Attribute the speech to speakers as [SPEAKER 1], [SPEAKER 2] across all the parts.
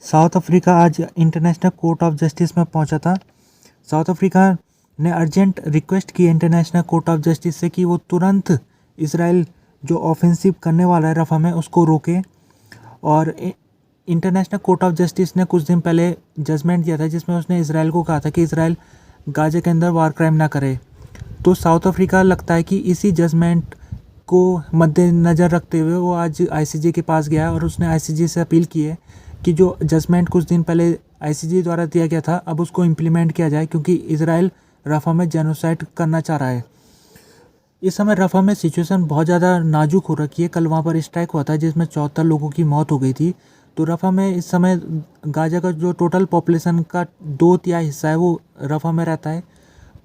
[SPEAKER 1] South Africa आज international court of justice में पहुंचा था। साउथ अफ्रीका ने अर्जेंट रिक्वेस्ट की इंटरनेशनल कोर्ट ऑफ जस्टिस से कि वो तुरंत इसराइल जो ऑफेंसिव करने वाला है रफा में उसको रोके। और इंटरनेशनल कोर्ट ऑफ जस्टिस ने कुछ दिन पहले जजमेंट दिया था जिसमें उसने इसराइल को कहा था कि इसराइल गाजा के अंदर वार क्राइम ना करे। तो साउथ अफ्रीका लगता है कि इसी जजमेंट को मद्देनज़र रखते हुए वो आज आईसीजे के पास गया और उसने आईसीजे से अपील की है कि जो जजमेंट कुछ दिन पहले आईसीजे द्वारा दिया गया था अब उसको इम्प्लीमेंट किया जाए, क्योंकि इसराइल रफा में जेनोसाइड करना चाह रहा है। इस समय रफा में सिचुएशन बहुत ज़्यादा नाजुक हो रखी है। कल वहाँ पर स्ट्राइक हुआ था जिसमें 74 लोगों की मौत हो गई थी। तो रफा में इस समय गाजा का जो टोटल पॉपुलेशन का 2/3 हिस्सा है वो रफा में रहता है।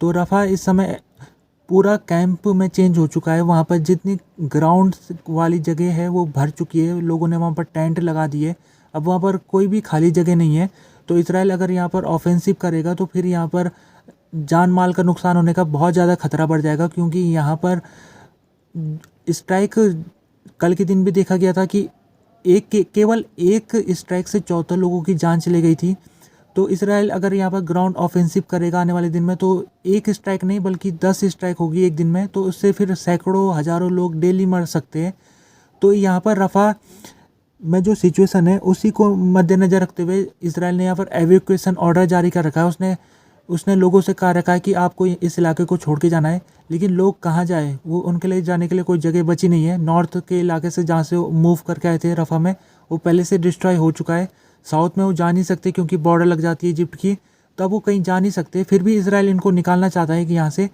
[SPEAKER 1] तो रफा इस समय पूरा कैंप में चेंज हो चुका है। वहाँ पर जितनी ग्राउंड वाली जगह है वो भर चुकी है, लोगों ने वहाँ पर टेंट लगा दिए। अब वहाँ पर कोई भी खाली जगह नहीं है। तो इसराइल अगर यहाँ पर ऑफेंसिव करेगा तो फिर यहाँ पर जान माल का नुकसान होने का बहुत ज़्यादा खतरा बढ़ जाएगा, क्योंकि यहाँ पर स्ट्राइक कल के दिन भी देखा गया था कि केवल एक स्ट्राइक से 74 लोगों की जान चली गई थी। तो इसराइल अगर यहाँ पर ग्राउंड ऑफेंसिव करेगा आने वाले दिन में तो एक स्ट्राइक नहीं बल्कि 10 स्ट्राइक होगी एक दिन में, तो उससे फिर सैकड़ों हज़ारों लोग डेली मर सकते हैं। तो यहाँ पर रफा में जो सिचुएशन है उसी को मद्देनज़र रखते हुए इसराइल ने यहाँ पर एवैक्यूएशन ऑर्डर जारी कर रखा है। उसने लोगों से कहा रखा है कि आपको इस इलाके को छोड़ के जाना है, लेकिन लोग कहाँ जाए, वो उनके लिए जाने के लिए कोई जगह बची नहीं है। नॉर्थ के इलाके से जहाँ से वो मूव करके आए थे रफा में, वो पहले से डिस्ट्रॉय हो चुका है। साउथ में वो जा नहीं सकते क्योंकि बॉर्डर लग जाती है इजिप्ट की, तब वो कहीं जा नहीं सकते। फिर भी इसराइल इनको निकालना चाहता है कि यहाँ से।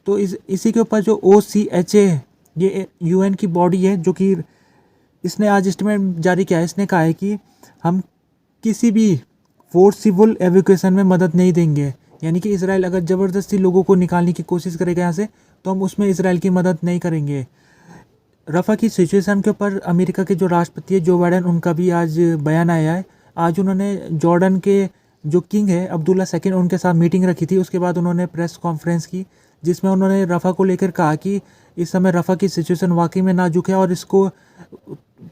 [SPEAKER 1] तो इसी के ऊपर जो OCHA ये UN की बॉडी है जो कि इसने आज स्टेटमेंट जारी किया है। इसने कहा है कि हम किसी भी फोर्सिबल एवैक्यूएशन में मदद नहीं देंगे, यानी कि इसराइल अगर ज़बरदस्ती लोगों को निकालने की कोशिश करेगा यहाँ से तो हम उसमें इसराइल की मदद नहीं करेंगे। रफ़ा की सिचुएशन के ऊपर अमेरिका के जो राष्ट्रपति है जो बाइडेन, उनका भी आज बयान आया है। आज उन्होंने जॉर्डन के जो किंग है अब्दुल्ला II उनके साथ मीटिंग रखी थी। उसके बाद उन्होंने प्रेस कॉन्फ्रेंस की जिसमें उन्होंने रफ़ा को लेकर कहा कि इस समय रफ़ा की सिचुएशन वाकई में नाजुक है और इसको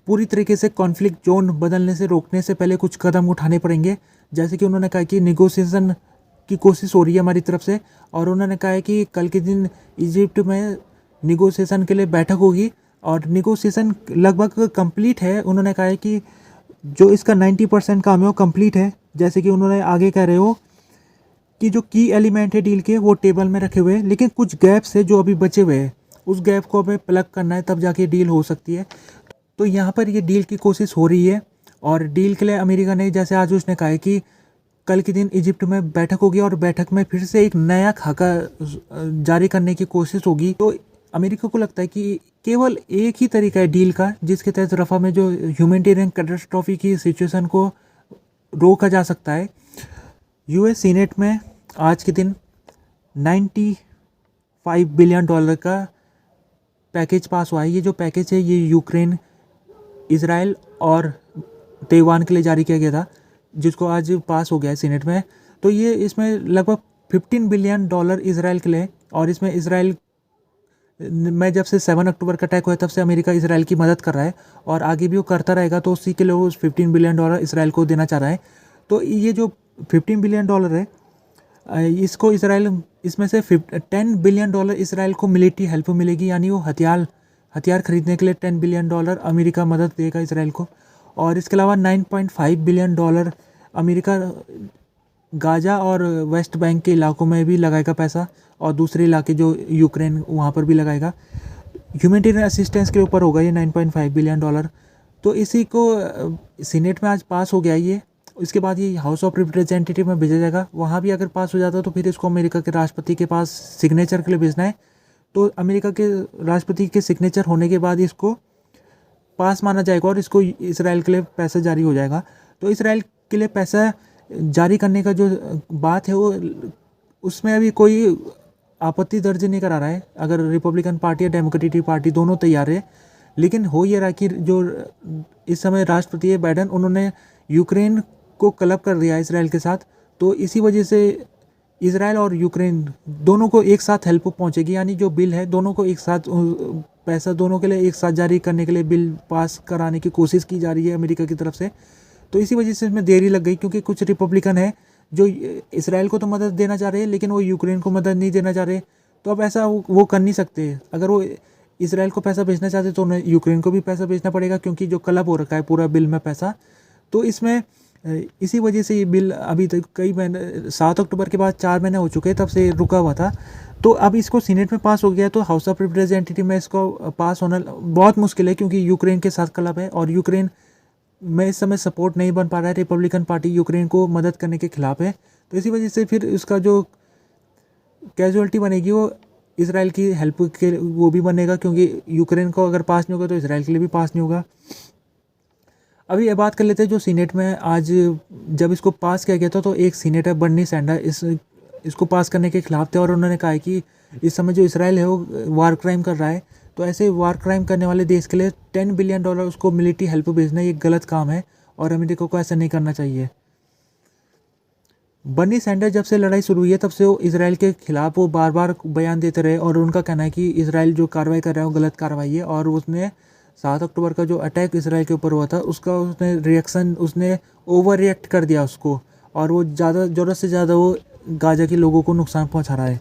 [SPEAKER 1] पूरी तरीके से कॉन्फ्लिक्ट जोन बदलने से रोकने से पहले कुछ कदम उठाने पड़ेंगे। जैसे कि उन्होंने कहा कि निगोशिएशन की कोशिश हो रही है हमारी तरफ से, और उन्होंने कहा है कि कल के दिन इजिप्ट में निगोशिएशन के लिए बैठक होगी और निगोशिएशन लगभग कंप्लीट है। उन्होंने कहा है कि जो इसका 90% काम है वो कंप्लीट है। जैसे कि उन्होंने आगे कह रहे हो कि जो की एलिमेंट है डील के वो टेबल में रखे हुए हैं, लेकिन कुछ गैप्स है जो अभी बचे हुए हैं, उस गैप को हमें प्लग करना है तब जाके डील हो सकती है। तो यहाँ पर ये डील की कोशिश हो रही है और डील के लिए अमेरिका ने, जैसे आज उसने कहा है कि कल के दिन इजिप्ट में बैठक होगी और बैठक में फिर से एक नया खाका जारी करने की कोशिश होगी। तो अमेरिका को लगता है कि केवल एक ही तरीका है डील का जिसके तहत रफ़ा में जो ह्यूमैनिटेरियन कैटास्ट्रॉफी की सिचुएशन को रोका जा सकता है। US सीनेट में आज के दिन $95 बिलियन का पैकेज पास हुआ है। ये जो पैकेज है ये यूक्रेन, इसराइल और ताइवान के लिए जारी किया गया था, जिसको आज पास हो गया है सीनेट में। तो ये इसमें लगभग $15 बिलियन इसराइल के लिए, और इसमें इसराइल में जब से 7 अक्टूबर का अटैक हुआ तब से अमेरिका इसराइल की मदद कर रहा है और आगे भी वो करता रहेगा। तो उसी के लिए वो $15 बिलियन इसराइल को देना चाह रहा है। तो ये जो $15 बिलियन है इसको इसराइल, इसमें से $10 बिलियन इसराइल को मिलिट्री हेल्प मिलेगी, यानी वो हथियार खरीदने के लिए $10 बिलियन अमेरिका मदद देगा इसराइल को। और इसके अलावा $9.5 बिलियन अमेरिका गाजा और वेस्ट बैंक के इलाकों में भी लगाएगा पैसा, और दूसरे इलाके जो यूक्रेन वहाँ पर भी लगाएगा। ह्यूमैनिटेरियन असिस्टेंस के ऊपर होगा ये $9.5 बिलियन। तो इसी को सीनेट में आज पास हो गया ये। इसके बाद ये हाउस ऑफ रिप्रेजेंटेटिव में भेजा जाएगा। वहाँ भी अगर पास हो जाता तो फिर इसको अमेरिका के राष्ट्रपति के पास सिग्नेचर के लिए भेजना है। तो अमेरिका के राष्ट्रपति के सिग्नेचर होने के बाद इसको पास माना जाएगा और इसको इसराइल के लिए पैसा जारी हो जाएगा। तो इसराइल के लिए पैसा जारी करने का जो बात है वो, उसमें अभी कोई आपत्ति दर्ज नहीं करा रहा है, अगर रिपब्लिकन पार्टी या डेमोक्रेटिक पार्टी दोनों तैयार है। लेकिन हो ये रहा कि जो इस समय राष्ट्रपति है बाइडेन, उन्होंने यूक्रेन को क्लब कर दिया है इसराइल के साथ। तो इसी वजह से इसराइल और यूक्रेन दोनों को एक साथ हेल्प पहुंचेगी, यानी जो बिल है दोनों को एक साथ पैसा दोनों के लिए एक साथ जारी करने के लिए बिल पास कराने की कोशिश की जा रही है अमेरिका की तरफ से। तो इसी वजह से इसमें देरी लग गई, क्योंकि कुछ रिपब्लिकन है जो इसराइल को तो मदद देना चाह रहे हैं लेकिन वो यूक्रेन को मदद नहीं देना चाह रहे। तो अब ऐसा वो कर नहीं सकते। अगर वो इसराइल को पैसा भेजना चाहते तो उन्हें यूक्रेन को भी पैसा भेजना पड़ेगा, क्योंकि जो क्लब हो रखा है पूरा बिल में पैसा। तो इसमें इसी वजह से ये बिल अभी तक कई महीने 7 अक्टूबर के बाद 4 महीने हो चुके हैं तब से रुका हुआ था। तो अब इसको सीनेट में पास हो गया, तो हाउस ऑफ रिप्रेजेंटेटिव में इसको पास होना बहुत मुश्किल है, क्योंकि यूक्रेन के साथ क्लब है और यूक्रेन में इस समय सपोर्ट नहीं बन पा रहा है। रिपब्लिकन पार्टी यूक्रेन को मदद करने के खिलाफ है। तो इसी वजह से फिर उसका जो कैजुअलिटी बनेगी वो इसराइल की हेल्प के वो भी बनेगा, क्योंकि यूक्रेन को अगर पास नहीं होगा तो इसराइल के लिए भी पास नहीं होगा। अभी ये बात कर लेते हैं जो सीनेट में आज जब इसको पास किया गया था, तो एक सीनेटर बर्नी सैंडर्स इसको पास करने के खिलाफ थे और उन्होंने कहा है कि इस समय जो इसराइल है वो वार क्राइम कर रहा है। तो ऐसे वार क्राइम करने वाले देश के लिए $10 बिलियन उसको मिलिट्री हेल्प भेजना ये गलत काम है और अमेरिका को ऐसा नहीं करना चाहिए। बर्नी सैंडर्स जब से लड़ाई शुरू हुई है तब से वो इसराइल के खिलाफ वो बार बार बयान देते रहे और उनका कहना है कि इसराइल जो कार्रवाई कर रहा है वो गलत कार्रवाई है। और उसने 7 अक्टूबर का जो अटैक इसराइल के ऊपर हुआ था उसका उसने ओवर रिएक्ट कर दिया उसको, और वो ज़्यादा ज़रूरत से ज़्यादा वो गाजा के लोगों को नुकसान पहुंचा रहा है।